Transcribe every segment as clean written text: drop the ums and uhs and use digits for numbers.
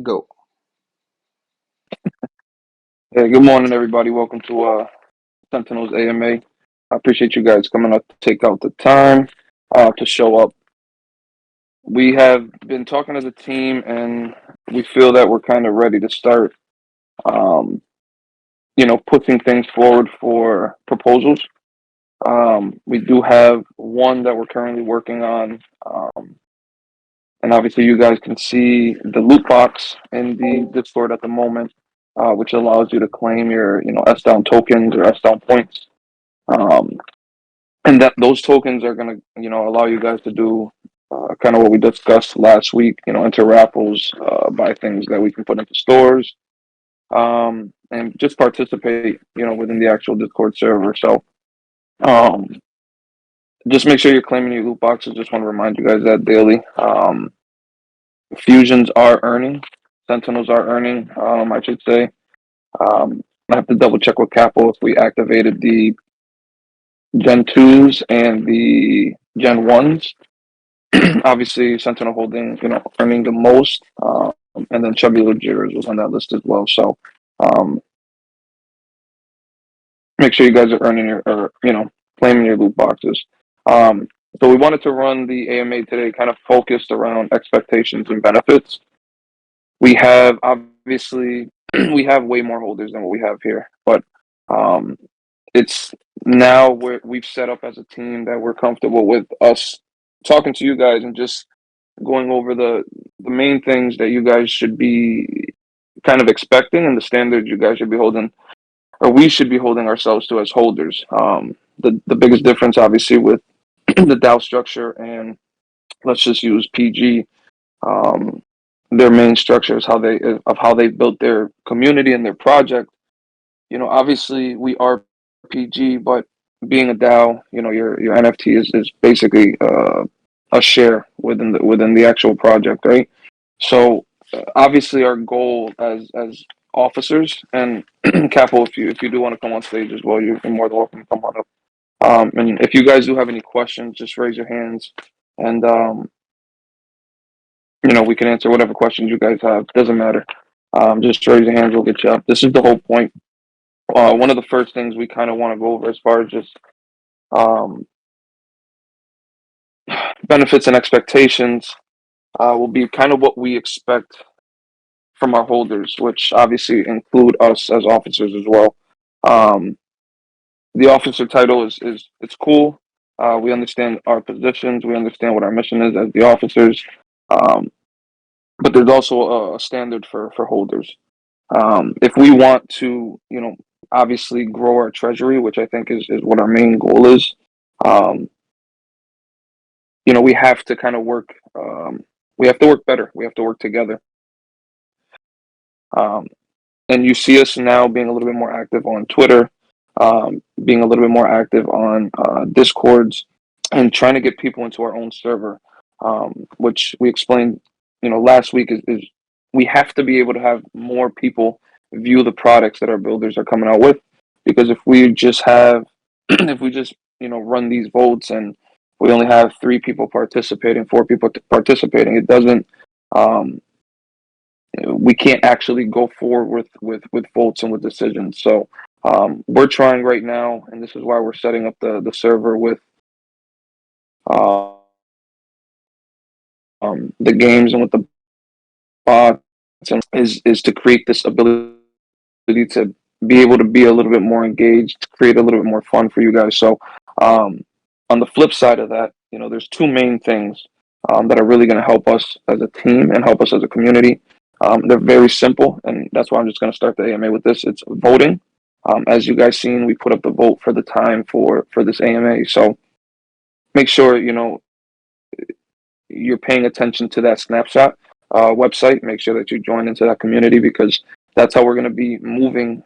Go. Hey, good morning, everybody. Welcome to Sentinels AMA. I appreciate you guys coming up to take out the time to show up. We have been talking as a team, and we feel that we're kind of ready to start, um, pushing things forward for proposals. We do have one that we're currently working on, and obviously, you guys can see the loot box in the Discord at the moment, which allows you to claim your, S down tokens or S down points. Um, and that those tokens are going to allow you guys to do kind of what we discussed last week, enter raffles, buy things that we can put into stores, and just participate within the actual Discord server. So um, just make sure you're claiming your loot boxes. Just want to remind you guys that daily. Fusions are earning, Sentinels are earning, I should say. I have to double check with Capo if we activated the Gen 2s and the Gen 1s. Obviously, Sentinel Holding, earning the most, and then Chubby Little Jitters was on that list as well. So, um, make sure you guys are earning your, or claiming your loot boxes. Um, so we wanted to run the AMA today, kind of focused around expectations and benefits. We have obviously we have way more holders than what we have here, but um, it's now we've set up as a team that we're comfortable with us talking to you guys and just going over the main things that you guys should be kind of expecting and the standards you guys should be holding or we should be holding ourselves to as holders. The biggest difference obviously with the DAO structure and let's just use PG. Um, their main structure is how they built their community and their project. Obviously we are PG, but being a DAO, your NFT is basically a share within the actual project, right? So obviously our goal as officers and Capo, if you do want to come on stage as well, you're more than welcome to come on up. And if you guys do have any questions, just raise your hands, and we can answer whatever questions you guys have. Doesn't matter. Just raise your hands, we'll get you up. This is the whole point. One of the first things we kind of want to go over as far as just um, benefits and expectations will be kind of what we expect from our holders, which obviously include us as officers as well. Um, the officer title is it's cool. We understand our positions. We understand what our mission is as the officers. Um, but there's also a standard for holders. If we want to, obviously grow our treasury, which I think is what our main goal is, um, we have to kind of work. We have to work better. We have to work together. Um, and you see us now being a little bit more active on Twitter, being a little bit more active on Discords, and trying to get people into our own server, which we explained, last week is we have to be able to have more people view the products that our builders are coming out with, because if we just have, if we just run these votes and we only have 3 people participating, 4 people participating, it doesn't. Um, we can't actually go forward with votes and with decisions. So we're trying right now, and this is why we're setting up the server with uh, the games and with the bots, and is to create this ability to be able to be a little bit more engaged, to create a little bit more fun for you guys. So um, on the flip side of that, there's 2 main things that are really going to help us as a team and help us as a community. They're very simple, and that's why I'm just going to start the AMA with this. It's voting. As you guys seen, we put up the vote for the time for this AMA. So make sure you're paying attention to that snapshot website. Make sure that you join into that community, because that's how we're going to be moving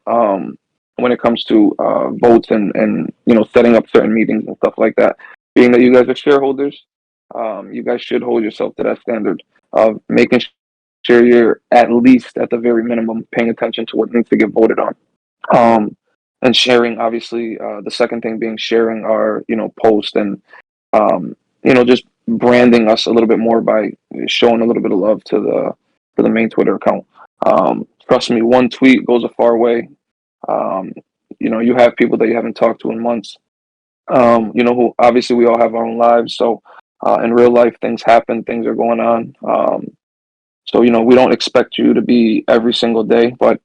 when it comes to votes and setting up certain meetings and stuff like that. Being that you guys are shareholders, you guys should hold yourself to that standard of making sure you're at least at the very minimum paying attention to what needs to get voted on. And sharing, obviously, the second thing being sharing our post and just branding us a little bit more by showing a little bit of love for the main Twitter account. Trust me, one tweet goes a far way. Um, you have people that you haven't talked to in months. Who obviously we all have our own lives. So in real life, things happen, things are going on. So we don't expect you to be every single day, but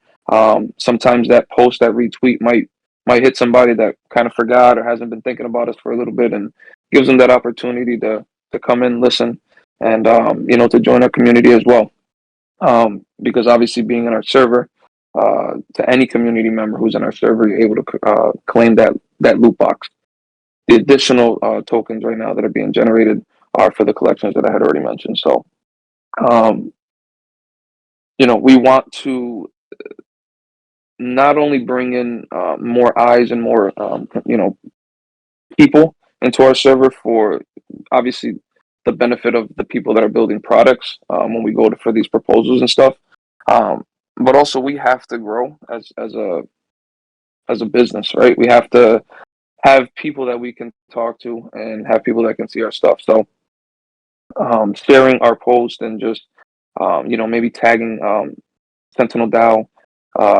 sometimes that post, that retweet might hit somebody that kind of forgot or hasn't been thinking about us for a little bit, and gives them that opportunity to come in, listen, and to join our community as well. Because obviously, being in our server, to any community member who's in our server, you're able to claim that loot box. The additional tokens right now that are being generated are for the collections that I had already mentioned. So, um, we want to not only bring in more eyes and more, people into our server for obviously the benefit of the people that are building products when we go for these proposals and stuff, um, but also we have to grow as a business, right? We have to have people that we can talk to and have people that can see our stuff. So sharing our post and just maybe tagging Sentinel DAO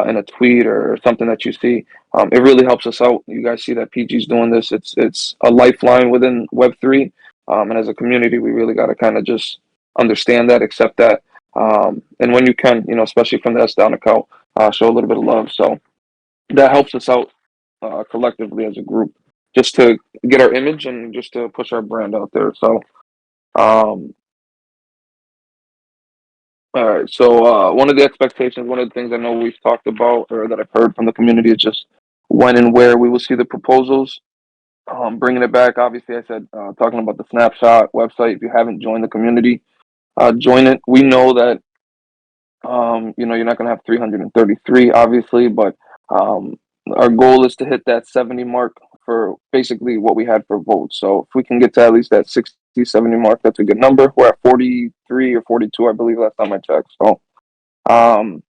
in a tweet or something that you see, it really helps us out. You guys see that PG's doing this. It's a lifeline within Web3, and as a community, we really got to kind of just understand that, accept that, and when you can, especially from the S Down account, show a little bit of love. So that helps us out collectively as a group, just to get our image and just to push our brand out there. So. Um, all right. So one of the expectations, one of the things I know we've talked about or that I've heard from the community is just when and where we will see the proposals. Bringing it back, obviously, I said talking about the snapshot website. If you haven't joined the community, join it. We know that you're not going to have 333, obviously, but um, our goal is to hit that 70 mark for basically what we had for votes. So if we can get to at least that 60, 70 mark, that's a good number. We're at 43 or 42, I believe, last time I checked. So um,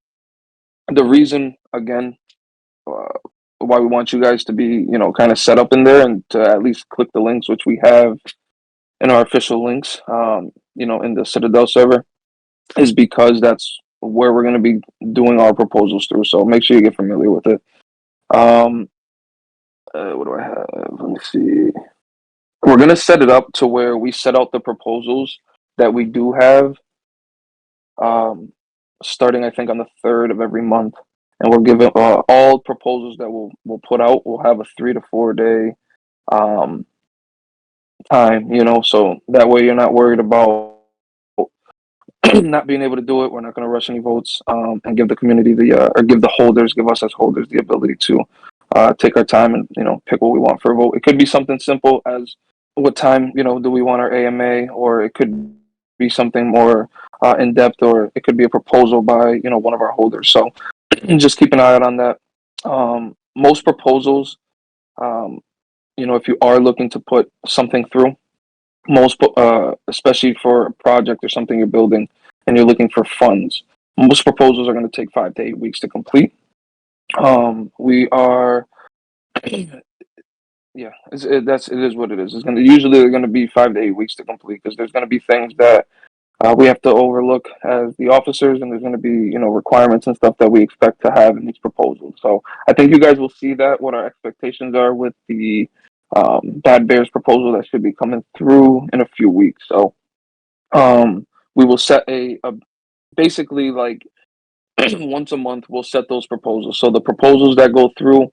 the reason, again, uh, why we want you guys to be, kind of set up in there and to at least click the links, which we have in our official links, in the Citadel server, is because that's where we're going to be doing our proposals through. So make sure you get familiar with it. Um, what do I have? Let me see. We're going to set it up to where we set out the proposals that we do have, um, starting, I think, on the 3rd of every month. And we'll give it all proposals that we'll put out. We'll have a 3 to 4 day um, time, so that way you're not worried about not being able to do it. We're not going to rush any votes, and give the community or give the holders, give us as holders the ability to take our time and pick what we want for a vote. It could be something simple as what time do we want our AMA, or it could be something more in depth, or it could be a proposal by one of our holders. So just keep an eye out on that. Most proposals, um, if you are looking to put something through, especially for a project or something you're building and you're looking for funds, most proposals are going to take 5 to 8 weeks to complete. We are, yeah, it is what it is. It's going to usually they're going to be 5 to 8 weeks to complete, because there's going to be things that we have to overlook as the officers, and there's going to be requirements and stuff that we expect to have in these proposals. So I think you guys will see that what our expectations are with the Bad Bears proposal that should be coming through in a few weeks. So we will set a basically like once a month we'll set those proposals. So the proposals that go through,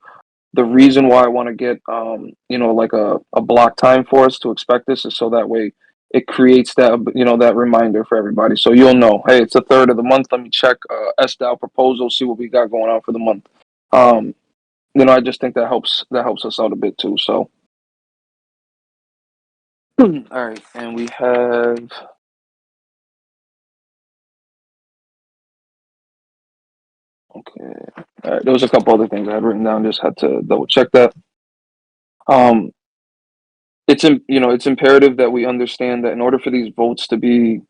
the reason why I want to get like a block time for us to expect this is so that way it creates that that reminder for everybody. So you'll know, hey, it's the 3rd of the month. Let me check SDAO proposal, see what we got going on for the month. I just think that helps us out a bit too. So all right, and we have. Okay. All right. There was a couple other things I had written down. Just had to double check that. Um, it's imperative that we understand that in order for these votes to be,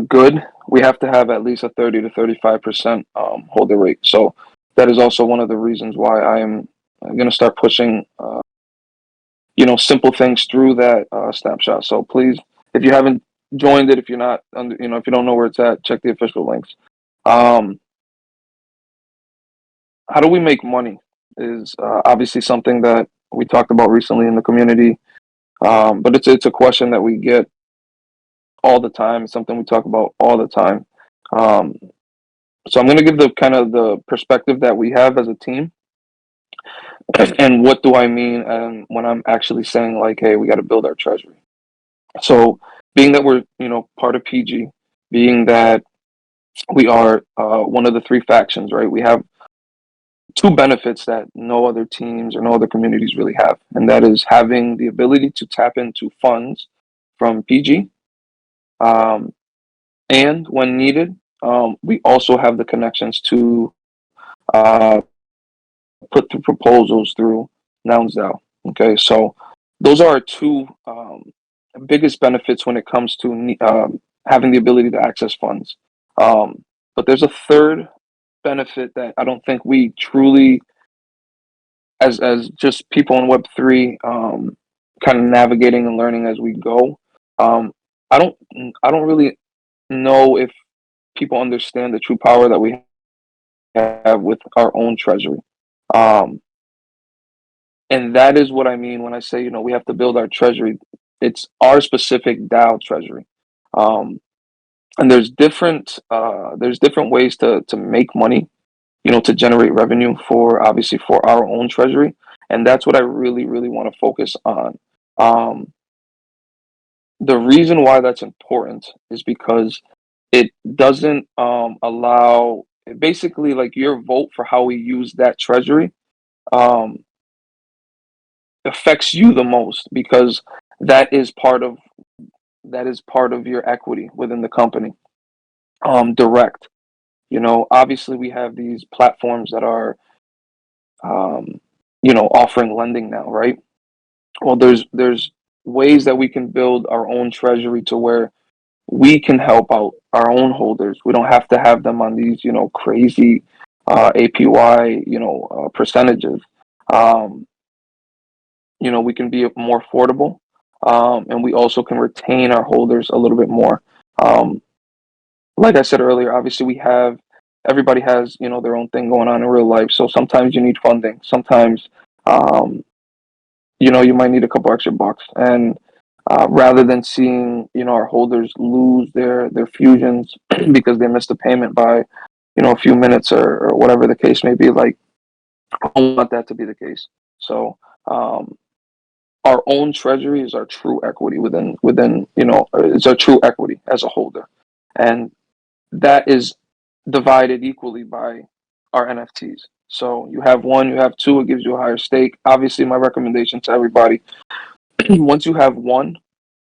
good, we have to have at least a 30 to 35% holder rate. So that is also one of the reasons why I'm going to start pushing, simple things through that snapshot. So please, if you haven't joined it. If you're not under, if you don't know where it's at, check the official links. Um, how do we make money is obviously something that we talked about recently in the community. But it's a question that we get all the time. It's something we talk about all the time. Um, so I'm going to give the kind of the perspective that we have as a team, and what do I mean when I'm actually saying like, hey, we got to build our treasury. So being that we're part of PG, being that we are one of the three factions, right? We have two benefits that no other teams or no other communities really have, and that is having the ability to tap into funds from PG, um, and when needed, we also have the connections to uh, put the proposals through NounsDAO. Okay, so those are our two biggest benefits when it comes to having the ability to access funds. But there's a third benefit that I don't think we truly, as just people in Web3, kind of navigating and learning as we go. Um, I don't I don't really know if people understand the true power that we have with our own treasury. Um, and that is what I mean when I say, we have to build our treasury. It's our specific DAO treasury. Um, and there's different ways to make money, to generate revenue for obviously for our own treasury. And that's what I really, really want to focus on. Um, the reason why that's important is because it doesn't allow, basically, like, your vote for how we use that treasury um, affects you the most, because that is part of your equity within the company. Direct. Obviously we have these platforms that are um, offering lending now, right? Well, there's ways that we can build our own treasury to where we can help out our own holders. We don't have to have them on these, crazy APY, percentages. Um, we can be more affordable, and we also can retain our holders a little bit more. Um, like I said earlier, obviously everybody has, their own thing going on in real life. So sometimes you need funding. Sometimes, um, you might need a couple extra bucks. And rather than seeing, our holders lose their fusions because they missed a payment by, a few minutes, or whatever the case may be, like, I don't want that to be the case. So um, our own treasury is our true equity within it's our true equity as a holder, and that is divided equally by our NFTs. So you have one, you have two, it gives you a higher stake. Obviously, my recommendation to everybody: once you have one,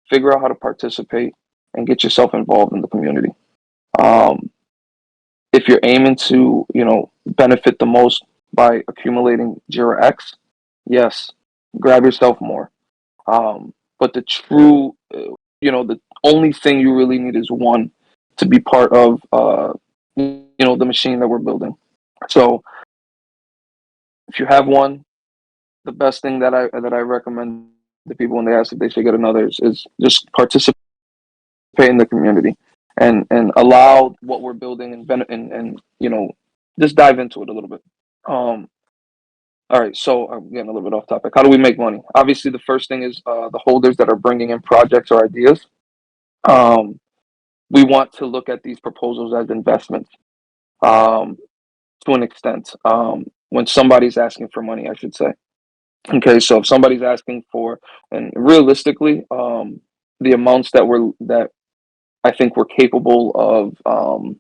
figure out how to participate and get yourself involved in the community. Um, if you're aiming to, benefit the most by accumulating Jira X, yes, grab yourself more. But the true, the only thing you really need is one to be part of, the machine that we're building. So if you have one, the best thing that I recommend to people when they ask if they should get another is just participate in the community, and allow what we're building, and just dive into it a little bit. Um, all right, so I'm getting a little bit off topic. How do we make money? Obviously, the first thing is the holders that are bringing in projects or ideas. Um, we want to look at these proposals as investments, um, to an extent. When somebody's asking for money, I should say. Okay, so if somebody's asking for, and realistically, the amounts that I think we're capable of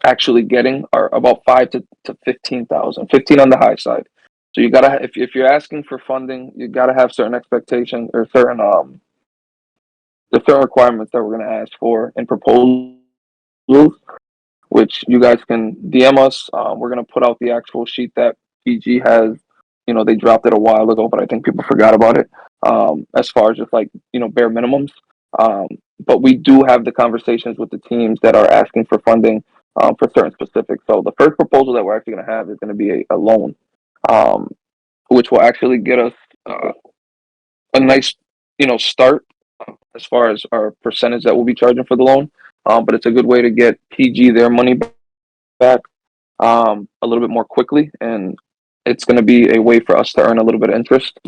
actually getting are about five to 15,000, 15 on the high side. So you gotta, if you're asking for funding, you gotta have certain expectations, or certain requirements that we're gonna ask for in proposals, which you guys can DM us. We're gonna put out the actual sheet that PG has. They dropped it a while ago, but I think people forgot about it. As far as just, like, bare minimums. Um, but we do have the conversations with the teams that are asking for funding for certain specifics. So the first proposal that we're actually going to have is going to be a loan, um, which will actually get us a nice, start. as far as our percentage that we'll be charging for the loan. But it's a good way to get PG their money back a little bit more quickly, and it's going to be a way for us to earn a little bit of interest,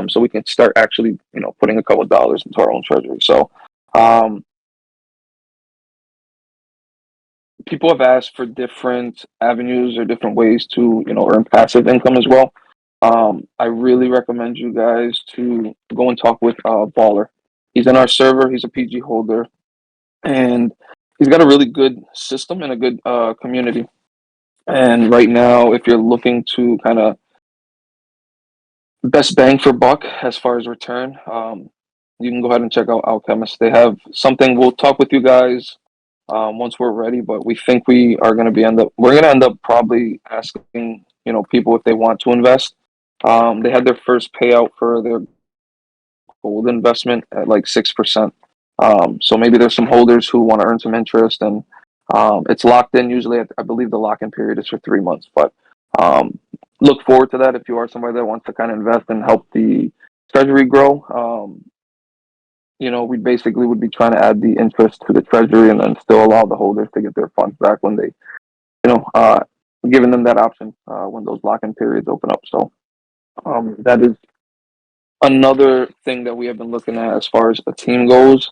so we can start actually, putting a couple of dollars into our own treasury. So, um, people have asked for different avenues or different ways to, earn passive income as well. I really recommend you guys to go and talk with Baller. He's in our server. He's a PG holder, and he's got a really good system and a good community. And right now, if you're looking to kind of best bang for buck as far as return, you can go ahead and check out Alchemist. They have something. We'll talk with you guys once we're ready, but we think we're gonna end up probably asking people if they want to invest. They had their first payout for their gold investment at like 6%. So maybe there's some holders who want to earn some interest, and it's locked in. Usually, I believe the lock-in period is for 3 months, but um, look forward to that if you are somebody that wants to kind of invest and help the treasury grow. We basically would be trying to add the interest to the treasury and then still allow the holders to get their funds back when they, giving them that option when those lock-in periods open up. So that is another thing that we have been looking at as far as a team goes,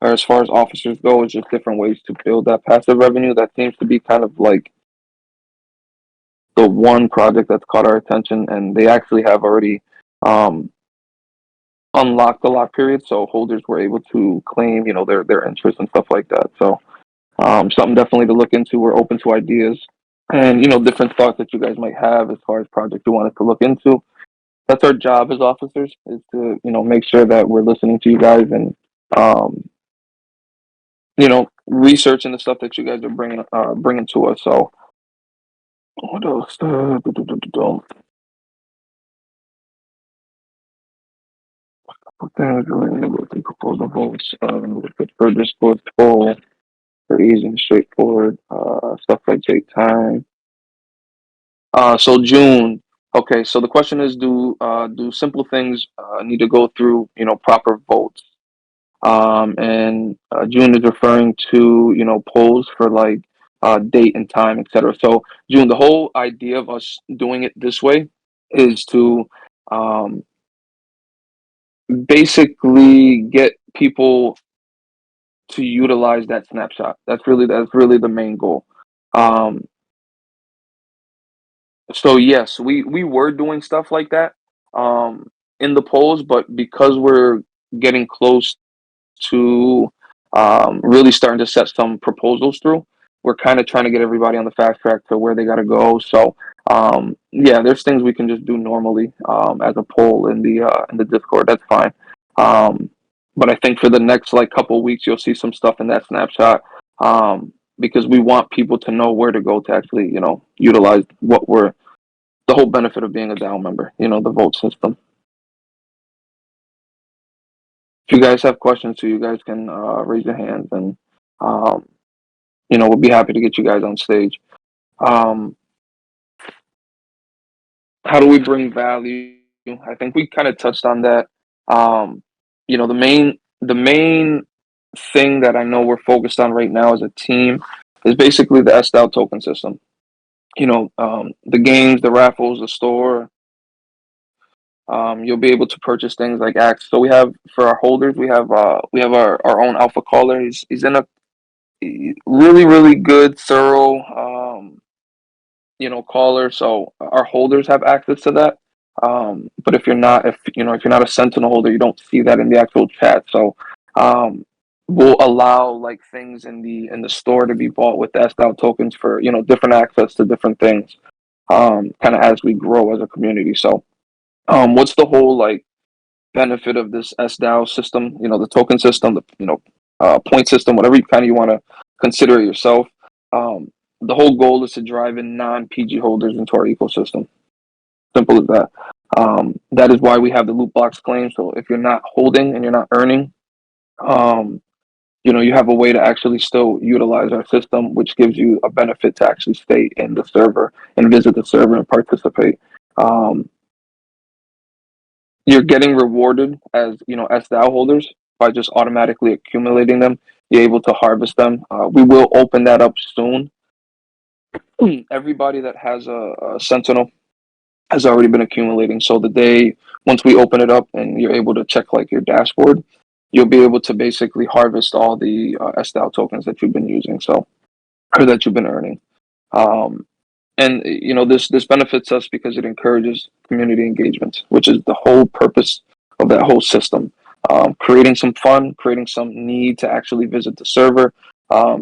or as far as officers go, is just different ways to build that passive revenue. That seems to be kind of like the one project that's caught our attention, and they actually have already um, unlocked the lock period, so holders were able to claim, their interest and stuff like that. So something definitely to look into. We're open to ideas and different thoughts that you guys might have as far as projects you want us to look into. That's our job as officers, is to make sure that we're listening to you guys and um, researching the stuff that you guys are bringing to us. So what else? Proposal votes for Discord poll for easy and straightforward stuff like date time. So June. Okay, so the question is, do simple things need to go through proper votes? And June is referring to polls for like date and time, etc. So June, the whole idea of us doing it this way is to um, basically get people to utilize that snapshot. That's really the main goal. Um, so yes, we were doing stuff like that in the polls, but because we're getting close to really starting to set some proposals through. We're kind of trying to get everybody on the fast track to where they got to go. So yeah, there's things we can just do normally as a poll in the Discord. That's fine. Um, but I think for the next like couple of weeks, you'll see some stuff in that snapshot because we want people to know where to go to actually utilize what we're the whole benefit of being a DAO member. The vote system. If you guys have questions, so you guys can raise your hands, and um, we'll be happy to get you guys on stage. Um, how do we bring value? I think we kind of touched on that. Um, the main thing that I know we're focused on right now as a team is basically the SDAO token system. The games, the raffles, the store. You'll be able to purchase things like acts. So we have for our holders, we have our own alpha caller. He's in a really really good thorough caller, so our holders have access to that. But if you're not a sentinel holder, you don't see that in the actual chat. So um, we'll allow like things in the store to be bought with SDAO tokens for different access to different things kind of as we grow as a community. So what's the whole like benefit of this SDAO system, the token system, the point system, whatever you want to consider it yourself. Um, the whole goal is to drive in non-PG holders into our ecosystem. Simple as that. That is why we have the loot box claim. So if you're not holding and you're not earning, um, you have a way to actually still utilize our system, which gives you a benefit to actually stay in the server and visit the server and participate. Um, you're getting rewarded as SDAO holders by just automatically accumulating them. You're able to harvest them. We will open that up soon. Everybody that has a Sentinel has already been accumulating. So the day once we open it up and you're able to check like your dashboard, you'll be able to basically harvest all the SDAO tokens that you've been using. So or that you've been earning. Um, and this benefits us because it encourages community engagement, which is the whole purpose of that whole system. Creating some fun, creating some need to actually visit the server,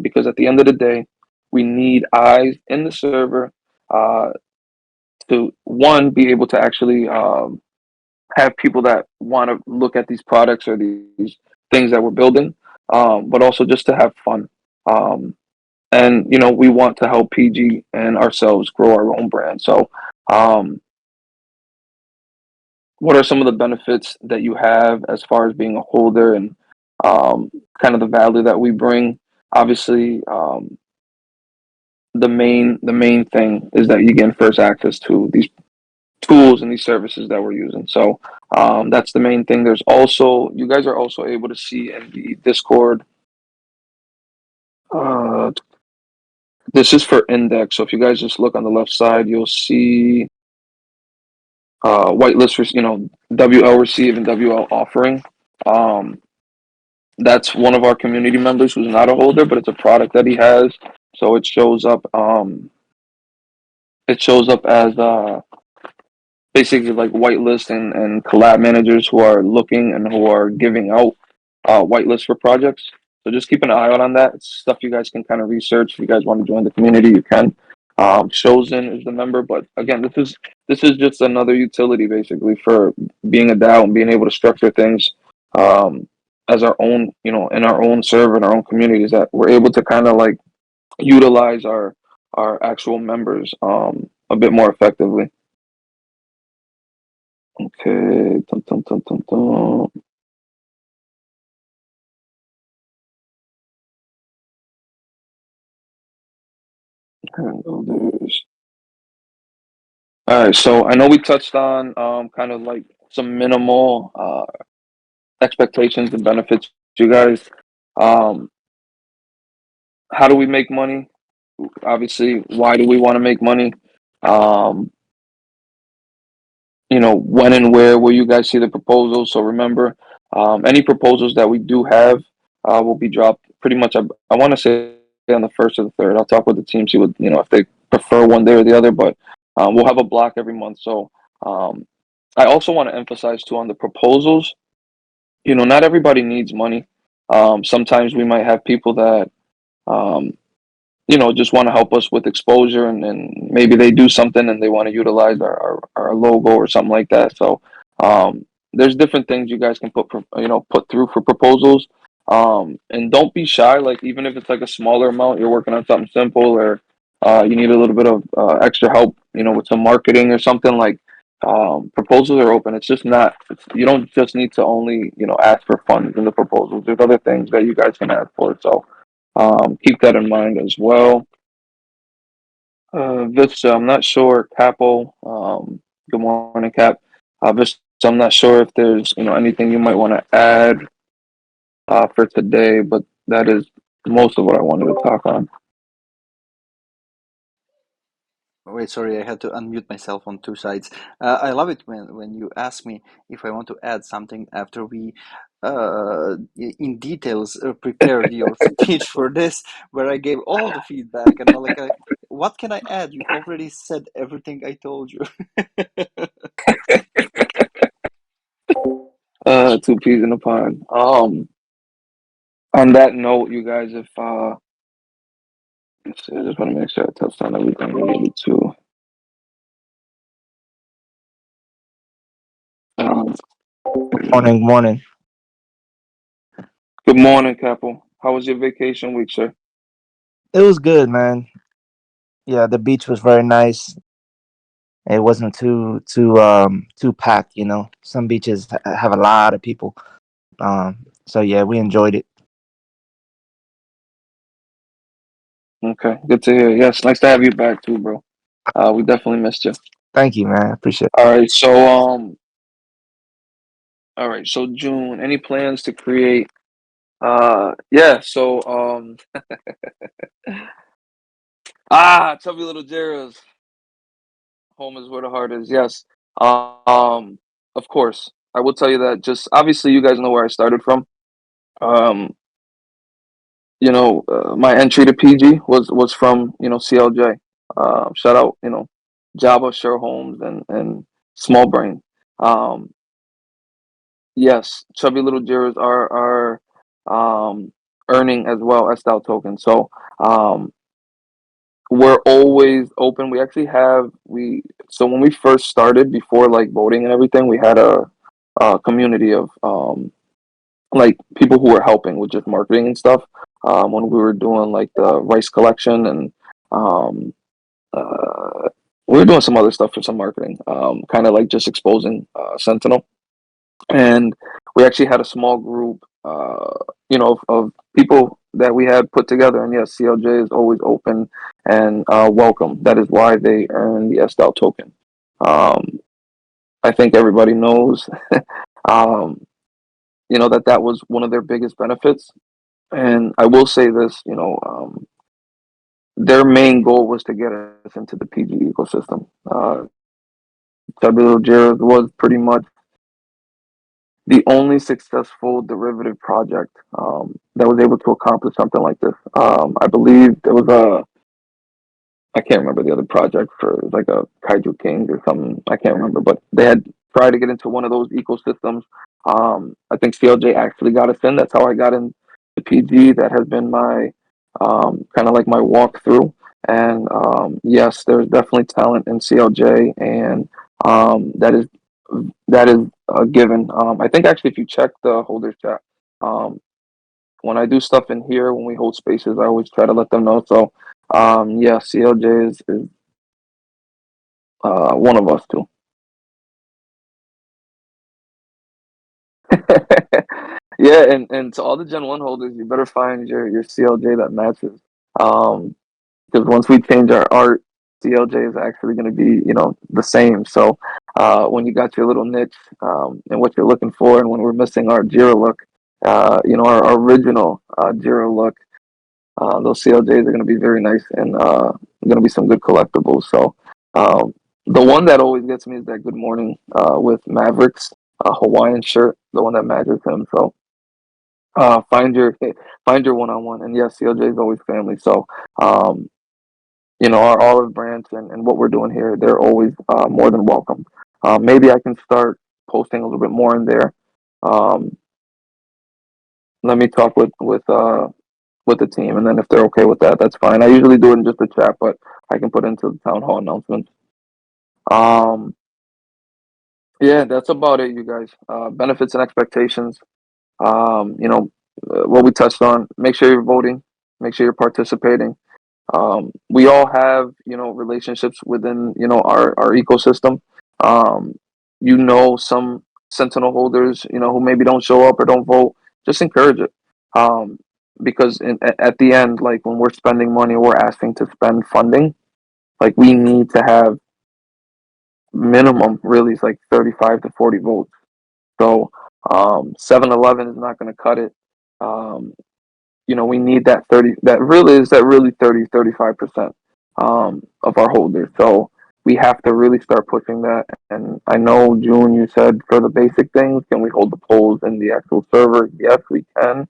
because at the end of the day, we need eyes in the server uh, to one be able to actually have people that want to look at these products or these things that we're building, but also just to have fun. Um, and we want to help PG and ourselves grow our own brand. So, um, what are some of the benefits that you have as far as being a holder and kind of the value that we bring? Obviously, the main thing is that you get first access to these tools and these services that we're using. So that's the main thing. There's also you guys are also able to see in the Discord. Uh, this is for index. So if you guys just look on the left side, you'll see whitelist for WL receive and WL offering. Um, that's one of our community members who's not a holder, but it's a product that he has. So it shows up. It shows up as basically like whitelist and collab managers who are looking and who are giving out whitelist for projects. So just keep an eye out on that. It's stuff you guys can kind of research. If you guys want to join the community, you can. Chosen is the member, but again, this is just another utility basically for being a DAO and being able to structure things as our own, in our own server in our own communities that we're able to kind of like utilize our actual members a bit more effectively. Okay. Dun, dun, dun, dun, dun. Handlers. All right. So I know we touched on kind of like some minimal expectations and benefits. You guys, um, how do we make money? Obviously, why do we want to make money? Um, when and where will you guys see the proposals? So remember, any proposals that we do have will be dropped pretty much. I want to say on the first or the third. I'll talk with the team, see what if they prefer one day or the other. But we'll have a block every month. So um, I also want to emphasize too on the proposals. Not everybody needs money. Sometimes we might have people that um, just want to help us with exposure and maybe they do something and they want to utilize our logo or something like that. So there's different things you guys can put through for proposals. And don't be shy, like even if it's like a smaller amount, you're working on something simple or you need a little bit of extra help, with some marketing or something like proposals are open. It's just not, you don't just need to only, ask for funds in the proposals. There's other things that you guys can ask for. So keep that in mind as well. Vista, I'm not sure. Capo, good morning, Cap. Vista, I'm not sure if there's anything you might want to add for today, but that is most of what I wanted to talk on. Wait, sorry, I had to unmute myself on two sides. I love it when you ask me if I want to add something after we, in details, prepared your speech for this, where I gave all the feedback and like, what can I add? You already said everything I told you. Two peas in a pod. On that note, you guys, if let's see, I just want to make sure I touched on everything I needed to. Um, Morning, morning. good morning, Capo. How was your vacation week, sir? It was good, man. Yeah, the beach was very nice. It wasn't too packed, you know. Some beaches have a lot of people. So yeah, we enjoyed it. Okay, good to hear. Yes, nice to have you back too, bro. We definitely missed you. Thank you, man. Appreciate it. All right, so All right. So June, any plans to create? Yeah. So Chubby Little Zeros. Home is where the heart is. Yes. Um, of course. I will tell you that. Just obviously, you guys know where I started from. Um, my entry to PG was from CLJ. Shout out, Java, Sure Homes, and Small Brain. Um, yes, Chubby Little Jurors are earning as well as style tokens. So we're always open. We actually have we so when we first started before like voting and everything, we had a community of like people who were helping with just marketing and stuff. When we were doing like the rice collection and um, uh, we were doing some other stuff for some marketing, kind of like just exposing Sentinel. And we actually had a small group, of people that we had put together. And yes, CLJ is always open and welcome. That is why they earn the SDAL token. Um, I think everybody knows, um, that was one of their biggest benefits. And I will say this, their main goal was to get us into the PG ecosystem. Tableau Jira was pretty much the only successful derivative project that was able to accomplish something like this. I believe there was I can't remember the other project for it was like a Kaiju Kings or something. I can't remember, but they had tried to get into one of those ecosystems. I think CLJ actually got us in. That's how I got in the PG. That has been my kind of like my walkthrough. And yes, there's definitely talent in CLJ, and that is a given. I think actually, if you check the holders chat, um, when I do stuff in here, when we hold spaces, I always try to let them know. So, yeah, CLJ is one of us too. Yeah, and to all the Gen 1 holders, you better find your CLJ that matches. Um, because once we change our art, CLJ is actually going to be, the same. So when you got your little niche and what you're looking for, and when we're missing our Jira look, our original Jira look, those CLJs are going to be very nice and going to be some good collectibles. So the one that always gets me is that Good Morning with Mavericks Hawaiian shirt, the one that matches him. So find your one on one, and yes, CLJ is always family. So um, our olive branch and what we're doing here, they're always more than welcome. Maybe I can start posting a little bit more in there. Um, Let me talk with the team, and then if they're okay with that, that's fine. I usually do it in just a chat, but I can put it into the town hall announcements. Um, yeah, that's about it, you guys. Benefits and expectations. What we touched on. Make sure you're voting. Make sure you're participating. We all have relationships within our ecosystem. um, some sentinel holders who maybe don't show up or don't vote. Just encourage it, because at the end, like when we're spending money, we're asking to spend funding, like we need to have minimum really is like 35 to 40 votes. So 7-Eleven is not going to cut it. um, we need that 30, that really 30-35% of our holders. So we have to really start pushing that. And I know, June, you said for the basic things, can we hold the polls in the actual server? Yes, we can.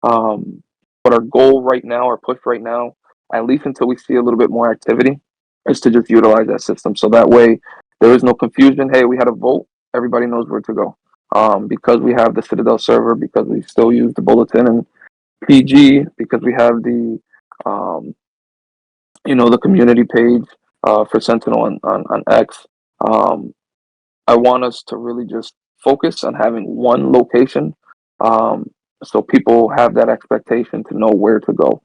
But our goal right now, our push right now, at least until we see a little bit more activity, is to just utilize that system. So that way there is no confusion. Hey, we had a vote. Everybody knows where to go. Because we have the Citadel server, because we still use the bulletin and PG, because we have um, the community page for Sentinel on X. Um, I want us to really just focus on having one location, um, so people have that expectation to know where to go.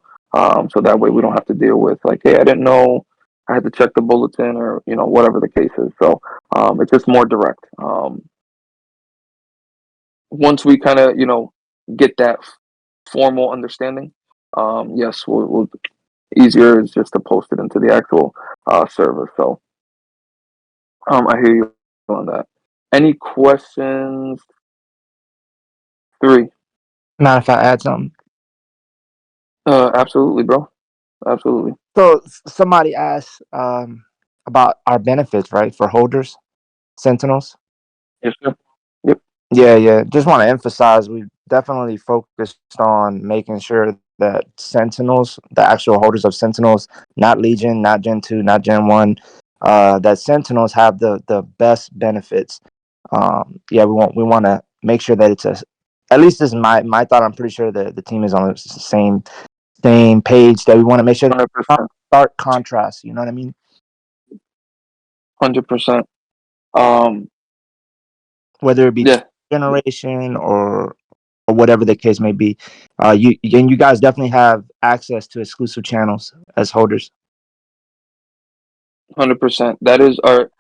So that way we don't have to deal with like, hey, I didn't know, I had to check the bulletin, or whatever the case is. So it's just more direct. Once we kind of get that formal understanding, yes, we'll easier is just to post it into the actual server. So I hear you on that. Any questions? 3. Mind if I add something? Absolutely, bro. Absolutely. So somebody asked about our benefits, right, for holders, sentinels. Yes, sir. Yep. Yeah, yeah. Just want to emphasize we definitely focused on making sure that Sentinels, the actual holders of Sentinels, not Legion, not Gen 2, not Gen 1, that Sentinels have the best benefits. Yeah, we want to make sure that it's a, at least this is my thought. I'm pretty sure the team is on the same page, that we want to make sure that 100%. stark contrast, you know what I mean? 100%. Um, Whether it be yeah, generation or whatever the case may be. You guys definitely have access to exclusive channels as holders. 100%. That is our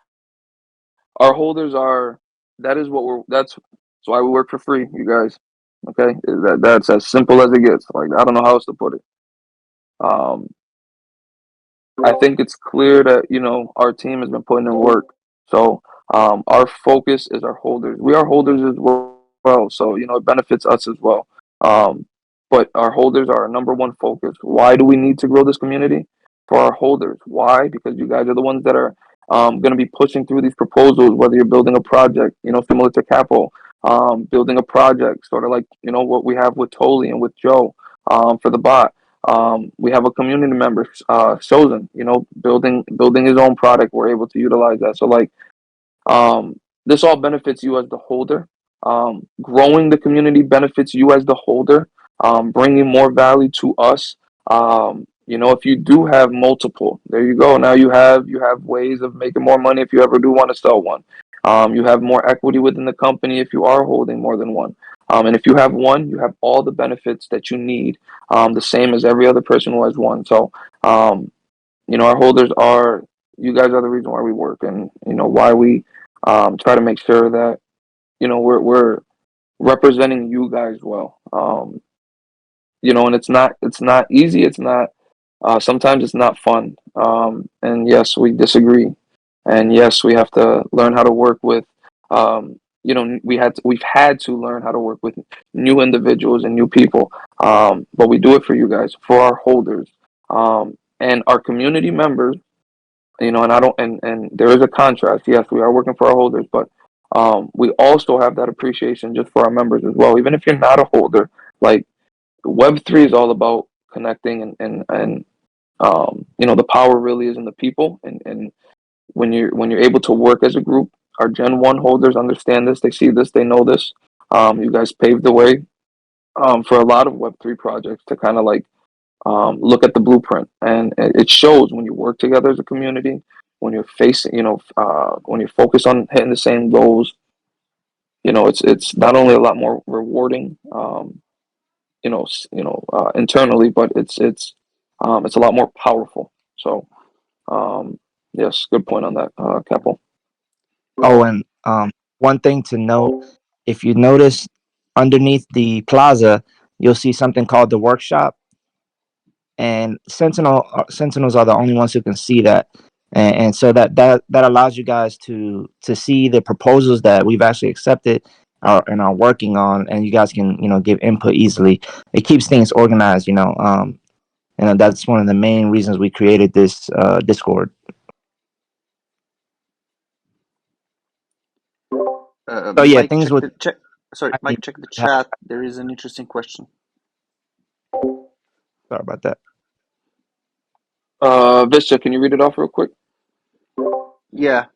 holders are. That is what we're. That's why we work for free, you guys. Okay, that's as simple as it gets. Like, I don't know how else to put it. Um, I think it's clear that our team has been putting in work. So our focus is our holders. We are holders as well, so it benefits us as well. Um, but our holders are our number one focus. Why do we need to grow this community? For our holders. Why? Because you guys are the ones that are going to be pushing through these proposals. Whether you're building a project, similar to Capo, building a project, sort of like what we have with Toli and with Joe for the bot. We have a community member, Chosen, building his own product. We're able to utilize that. So like, this all benefits you as the holder. Growing the community benefits you as the holder. Bringing more value to us. If you do have multiple, there you go. Now you have ways of making more money if you ever do want to sell one. You have more equity within the company if you are holding more than one. And if you have one, you have all the benefits that you need, the same as every other person who has one. So, our holders are, you guys are the reason why we work, and why we try to make sure that we're representing you guys well. And it's not easy. It's not. Sometimes it's not fun. And yes, we disagree. And yes, we have to learn how to work with. We've had to learn how to work with new individuals and new people. But we do it for you guys, for our holders, and our community members. And I don't. And there is a contrast. Yes, we are working for our holders, but we also have that appreciation just for our members as well. Even if you're not a holder, like, Web3 is all about connecting, and the power really is in the people. And when you're able to work as a group, our Gen 1 holders understand this. They see this. They know this. You guys paved the way for a lot of Web3 projects to kind of like look at the blueprint, and it shows when you work together as a community. When you're facing, when you're focused on hitting the same goals, it's not only a lot more rewarding, internally, but it's a lot more powerful. So, yes, good point on that, Capo. Oh, and one thing to note, if you notice underneath the plaza, you'll see something called the workshop, and Sentinels are the only ones who can see that. And so that allows you guys to see the proposals that we've actually accepted and are working on, and you guys can give input easily. It keeps things organized, and that's one of the main reasons we created this Discord. So yeah, Mike, things check with the check. Sorry, Mike, check the chat. There is an interesting question. sorry about that. Visca, can you read it off real quick? Yeah.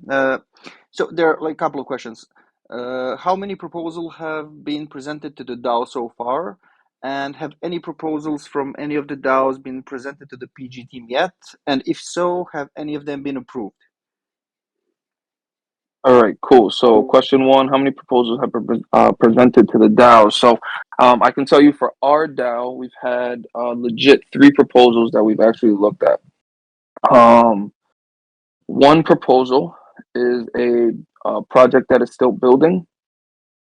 So there are like a couple of questions. How many proposals have been presented to the DAO so far? And have any proposals from any of the DAOs been presented to the PG team yet? And if so, have any of them been approved? All right, cool. So, question one: how many proposals have been presented to the DAO? So, I can tell you for our DAO, we've had legit 3 proposals that we've actually looked at. One proposal is a project that is still building,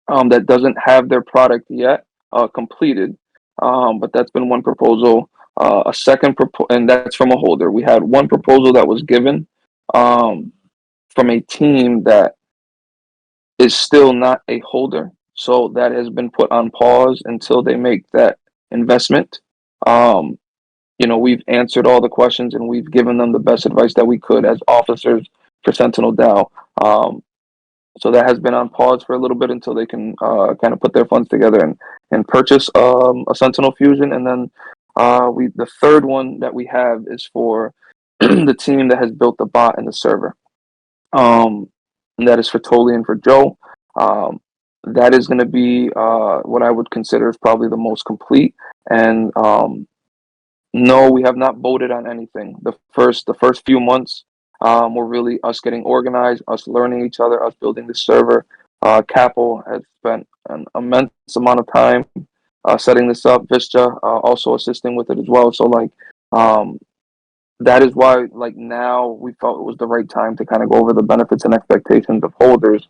that doesn't have their product yet completed, but that's been one proposal. A second and that's from a holder. We had one proposal that was given um, from a team that is still not a holder. So that has been put on pause until they make that investment. Um, we've answered all the questions and we've given them the best advice that we could as officers for Sentinel DAO. So that has been on pause for a little bit until they can kind of put their funds together and purchase a Sentinel Fusion. And then the third one that we have is for the team that has built the bot and the server. And that is for Toli and for Joe. That is going to be what I would consider is probably the most complete. And no, we have not voted on anything. The first few months were really us getting organized, us learning each other, us building the server. Capo has spent an immense amount of time setting this up. Visca also assisting with it as well. So um, that is why now we felt it was the right time to kind of go over the benefits and expectations of holders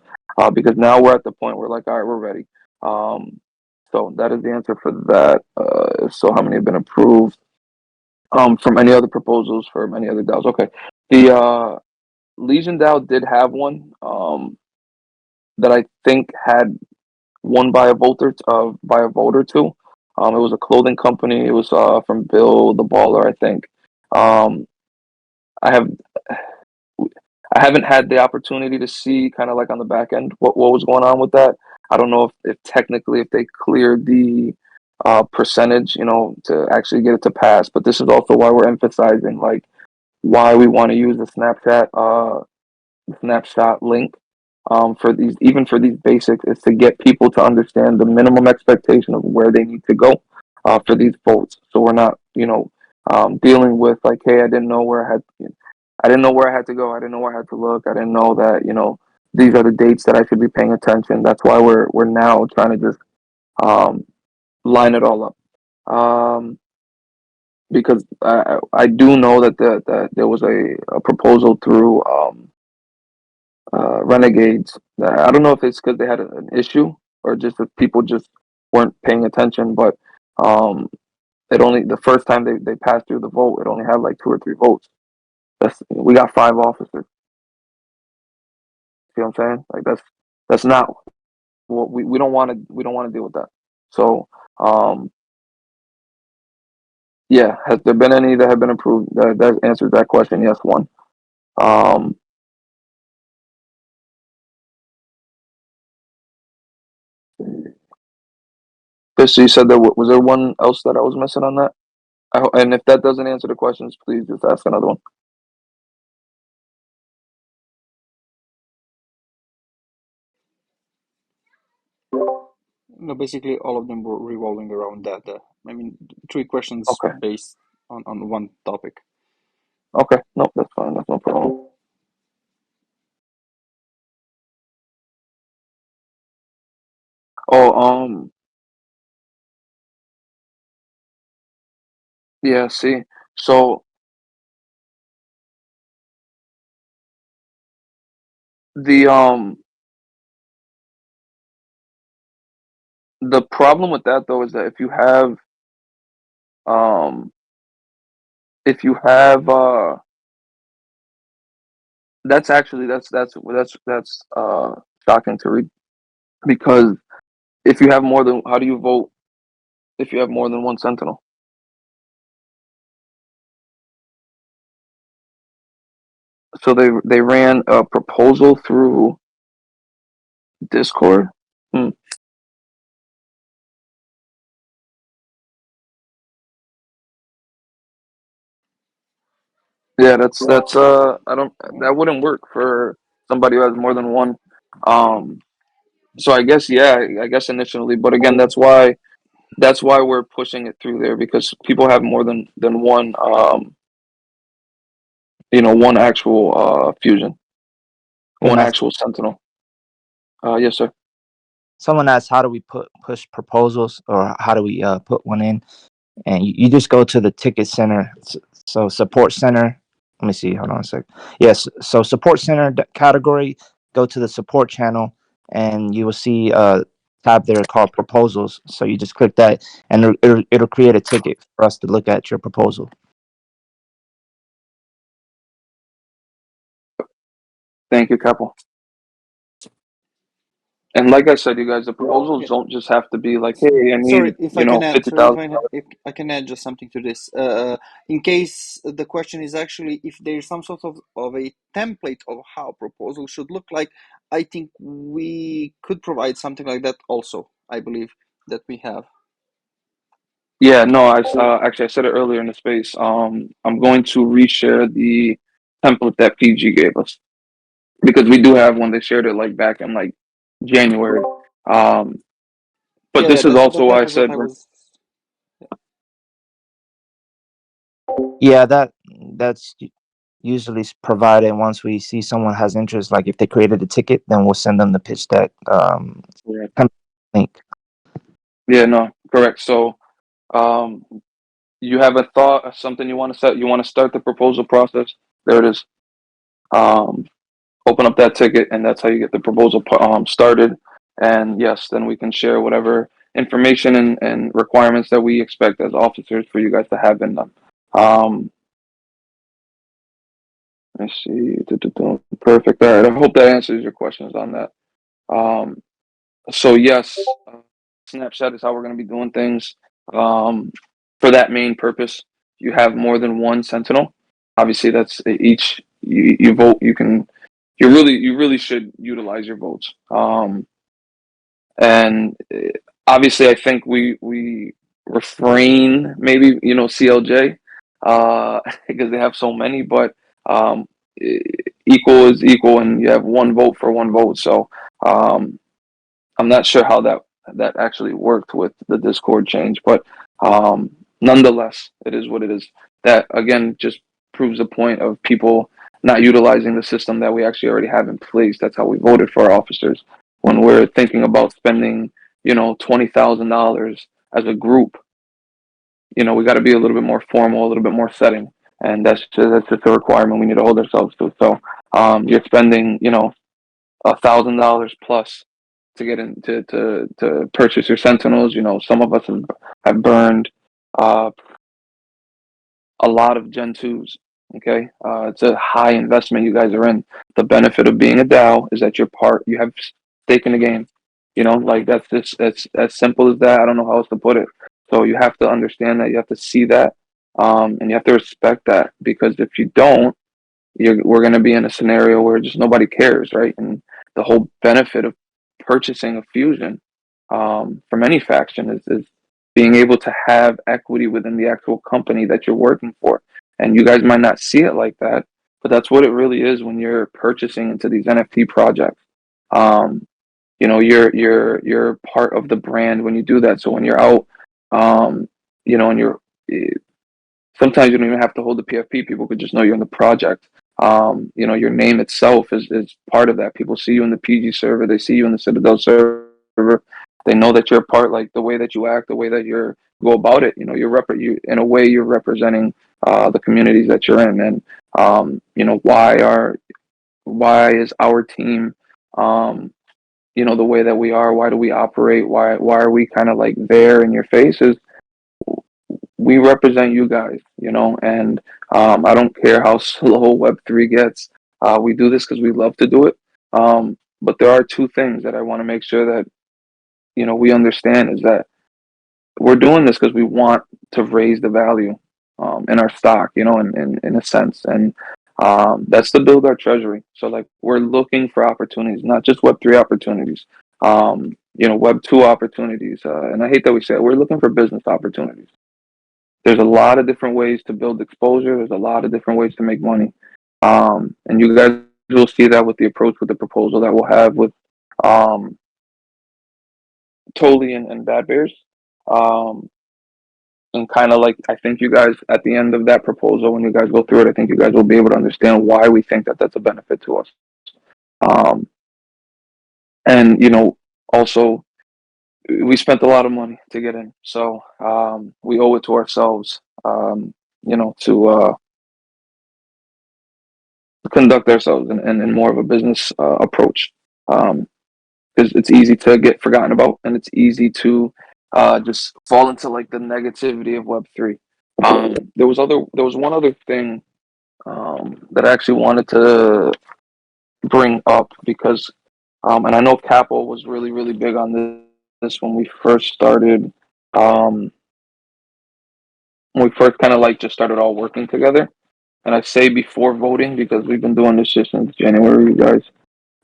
because now we're at the point where all right, we're ready. So that is the answer for that. So how many have been approved? From any other proposals from any other DAOs. Okay. The Legion DAO did have one that I think had won by a voter too. It was a clothing company. It was from Bill the Baller, I think. Um, I have I haven't had the opportunity to see kind of like on the back end what was going on with that. I don't know if technically if they cleared the percentage, to actually get it to pass. But this is also why we're emphasizing why we want to use the snapshot link for these, even for these basics, is to get people to understand the minimum expectation of where they need to go for these votes. So we're not, dealing with hey, I didn't know where I had to go. I didn't know where I had to look. I didn't know that, these are the dates that I should be paying attention. That's why we're now trying to just um, line it all up. Because I do know that there was a proposal through Renegades. I don't know if it's because they had an issue or just that people just weren't paying attention, but um, it only the first time they passed through the vote, it only had like 2 or 3 votes. We got 5 officers. See what I'm saying? That's not what we don't want to deal with that. So um, yeah, has there been any that have been approved? That answers that question. Yes, one. Um, so you said was there one else that I was missing on that? And if that doesn't answer the questions, please just ask another one. No, basically all of them were revolving around that. I mean, 3 questions Okay. based on one topic. Okay. Nope, that's fine. That's no problem. Oh, yeah. See, so the the problem with that though is that um if you have that's actually that's shocking to read because if you have more than how do you vote if you have more than one sentinel? So they ran a proposal through Discord. Hmm. Yeah, that's I don't that wouldn't work for somebody who has more than one. Um so I guess yeah, I guess initially, but again that's why we're pushing it through there because people have more than one one actual fusion, one That's actual sentinel. Yes sir. someone asked how do we push proposals or how do we put one in, and you just go to the ticket center. So support center. Let me see. Hold on a sec. Yes. So support center category. Go to the support channel, and you will see a tab there called proposals. So you just click that, and it'll create a ticket for us to look at your proposal. Thank you, Couple. And like I said, you guys, the proposals Yeah. don't just have to be like, hey, I Sorry, need, if you I can know, add. fifty Sorry, thousand. if I can add just something to this. In case the question is actually if there is some sort of a template of how proposal should look like, I think we could provide something like that also. I believe that we have. Yeah, no, actually I said it earlier in the space. I'm going to reshare the template that PG gave us because we do have one. They shared it like back in like January. Um, but Yeah, yeah. this is also why That I was what said I was. Yeah, that's usually provided once we see someone has interest. Like if they created a ticket, then we'll send them the pitch deck yeah, kind of link. yeah, no, correct. So, um, you have a thought of something you want to set. You want to start the proposal process. There it is. Um, Open up that ticket, and that's how you get the proposal started. And yes, then we can share whatever information and requirements that we expect as officers for you guys to have in them. Um, let's see. Perfect. All right. I hope that answers your questions on that. Um, so yes, Snapchat is how we're going to be doing things. Um, for that main purpose, you have more than one Sentinel. Obviously, that's each you vote. You really should utilize your votes. And obviously, I think we refrain maybe CLJ because they have so many, but um, equal is equal, and you have one vote for one vote. So um, I'm not sure how that actually worked with the Discord change, but nonetheless, it is what it is. That again just proves the point of people not utilizing the system that we actually already have in place. That's how we voted for our officers. When we're thinking about spending, $20,000 as a group, we got to be a little bit more formal, a little bit more setting, and that's just a requirement we need to hold ourselves to. So you're spending, $1,000 plus to get in to purchase your Sentinels. Some of us have burned uh, a lot of Gen 2s. Okay, it's a high investment you guys are in. The benefit of being a DAO is that you have stake in the game. Like that's just it's as simple as that. I don't know how else to put it. So you have to understand that, you have to see that, and you have to respect that, because if you don't, we're going to be in a scenario where just nobody cares, right? And the whole benefit of purchasing a fusion from any faction is being able to have equity within the actual company that you're working for. And you guys might not see it like that, but that's what it really is when you're purchasing into these NFT projects. Um, you're part of the brand when you do that. So when you're out, and you're eh, sometimes you don't even have to hold the PFP. People could just know you're in the project. Your name itself is part of that. People see you in the PG server. They see you in the Citadel server. They know that you're a part, like the way that you act, the way that you go about it. You in a way you're representing the communities that you're in, and why is our team the way that we are? Why do we operate? Why are we kind of like there in your faces? We represent you guys, and I don't care how slow Web3 gets. We do this because we love to do it. But there are two things that I want to make sure that, we understand, is that we're doing this because we want to raise the value in our stock, in a sense. And that's to build our treasury. So like we're looking for opportunities, not just Web3 opportunities, Web2 opportunities. And I hate that we say it, we're looking for business opportunities. There's a lot of different ways to build exposure. There's a lot of different ways to make money. And you guys will see that with the approach, with the proposal that we'll have with um, Toli and Bad Bears. Um, and kind of like, I think you guys, at the end of that proposal, when you guys go through it, I think you guys will be able to understand why we think that that's a benefit to us. Um, and, also, we spent a lot of money to get in. So we owe it to ourselves, to conduct ourselves in more of a business approach, because it's easy to get forgotten about, and it's easy to just fall into like the negativity of Web3. There was one other thing that I actually wanted to bring up, because And I know Capo was really, really big on this when we first started. Um, when we first kind of like just started all working together. And I say before voting because we've been doing this shit since January, you guys.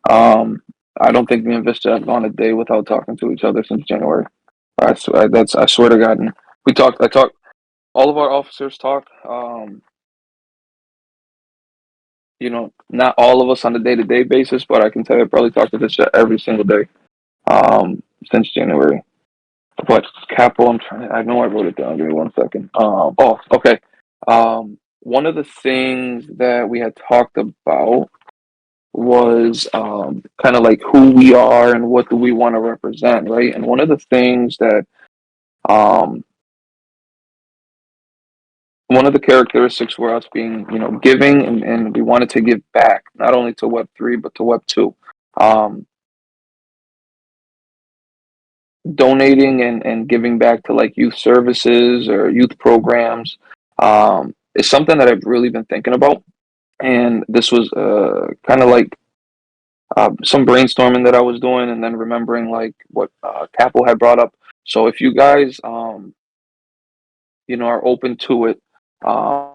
Um, I don't think me and Vista have gone a day without talking to each other since January. I swear to God. And we talked. I talked. All of our officers talk. Not all of us on a day-to-day basis, but I can tell you, I probably talk to Vista every single day. Since January. But Capo, I know I wrote it down. Give me 1 second. Oh, okay. One of the things that we had talked about was kind of like who we are and what do we want to represent, right? And one of the things that um, one of the characteristics were us being, giving, and we wanted to give back not only to Web3 but to Web2. Um, Donating and giving back to like youth services or youth programs is something that I've really been thinking about. And this was kind of like some brainstorming that I was doing, and then remembering like what Capo had brought up. So if you guys, are open to it, I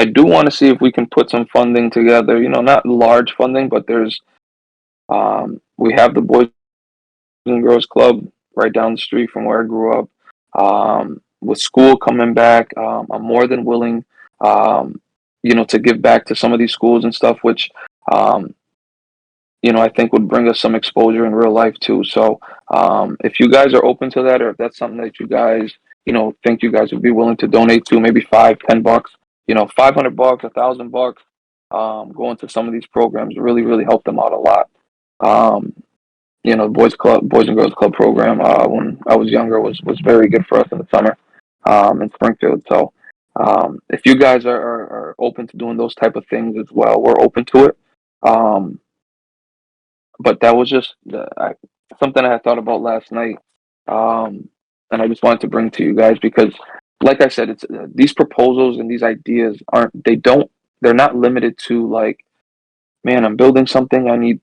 do want to see if we can put some funding together. Not large funding, but we have the Boys and Girls Club right down the street from where I grew up. With school coming back, I'm more than willing, to give back to some of these schools and stuff, which um, I think would bring us some exposure in real life too. So if you guys are open to that, or if that's something that you guys, think you guys would be willing to donate to, maybe $5, $10, $500, $1,000, going to some of these programs really, really help them out a lot. Um, Boys and Girls Club program, when I was younger was very good for us in the summer, in Springfield. So if you guys are open to doing those type of things as well, we're open to it. Um, but that was just something I had thought about last night, and I just wanted to bring to you guys because, like I said, it's these proposals and these ideas they're not limited to like, man, I'm building something. I need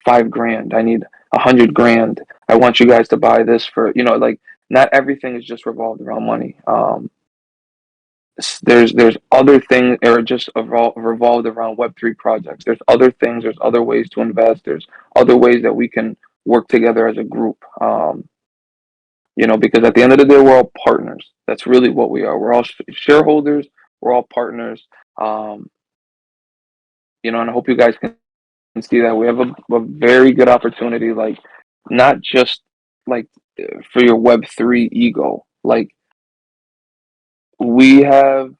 $5 grand. I need 100 grand. I want you guys to buy this for like not everything is just revolved around money. There's other things or just revolved around Web3 projects. There's other things. There's other ways to invest. There's other ways that we can work together as a group. Because at the end of the day, we're all partners. That's really what we are. We're all shareholders. We're all partners. And I hope you guys can see that we have a very good opportunity. Like, not just like for your Web3 ego. Like, we have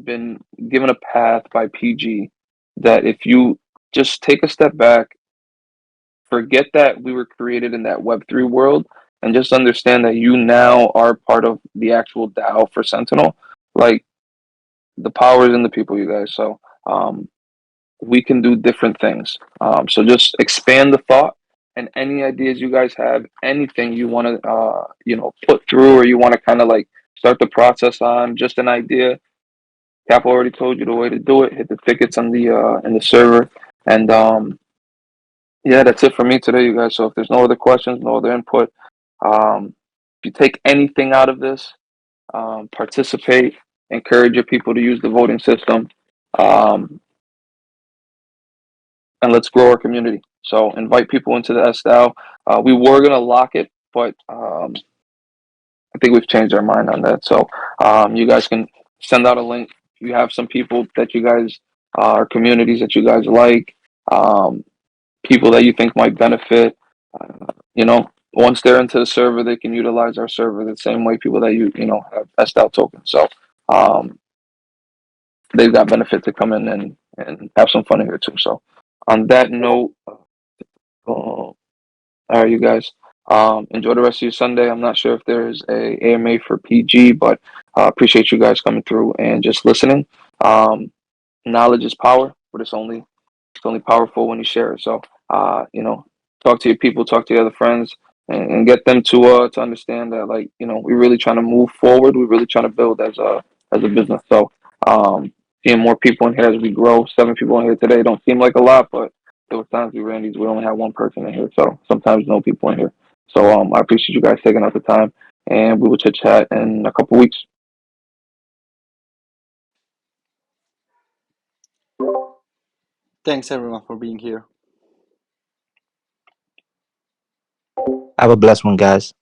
been given a path by PG that if you just take a step back, forget that we were created in that Web3 world, and just understand that you now are part of the actual DAO for Sentinel. Like, the power is in the people, you guys. So we can do different things. So just expand the thought, and any ideas you guys have, anything you want to, put through, or you want to kind of like start the process on, just an idea. Cap already told you the way to do it. Hit the tickets on the in the server, and yeah, that's it for me today, you guys. So if there's no other questions, no other input, if you take anything out of this, participate, encourage your people to use the voting system, um, and let's grow our community. So invite people into the SDAO. We were gonna lock it, but I think we've changed our mind on that. So you guys can send out a link. If you have some people that you guys or communities that you guys like, people that you think might benefit, once they're into the server, they can utilize our server the same way people that have SDAO tokens. So they've got benefit to come in and have some fun in here too. So on that note, all right, you guys. Enjoy the rest of your Sunday. I'm not sure if there's a AMA for PG, but appreciate you guys coming through and just listening. Knowledge is power, but it's only powerful when you share it. So talk to your people, talk to your other friends, and get them to understand that, like, we're really trying to move forward. We're really trying to build as a business. So seeing more people in here as we grow. 7 people in here today don't seem like a lot, but there was times we ran these, we only had one person in here, so sometimes no people in here. So I appreciate you guys taking out the time, and we will chit chat in a couple weeks. Thanks everyone for being here. Have a blessed one, guys.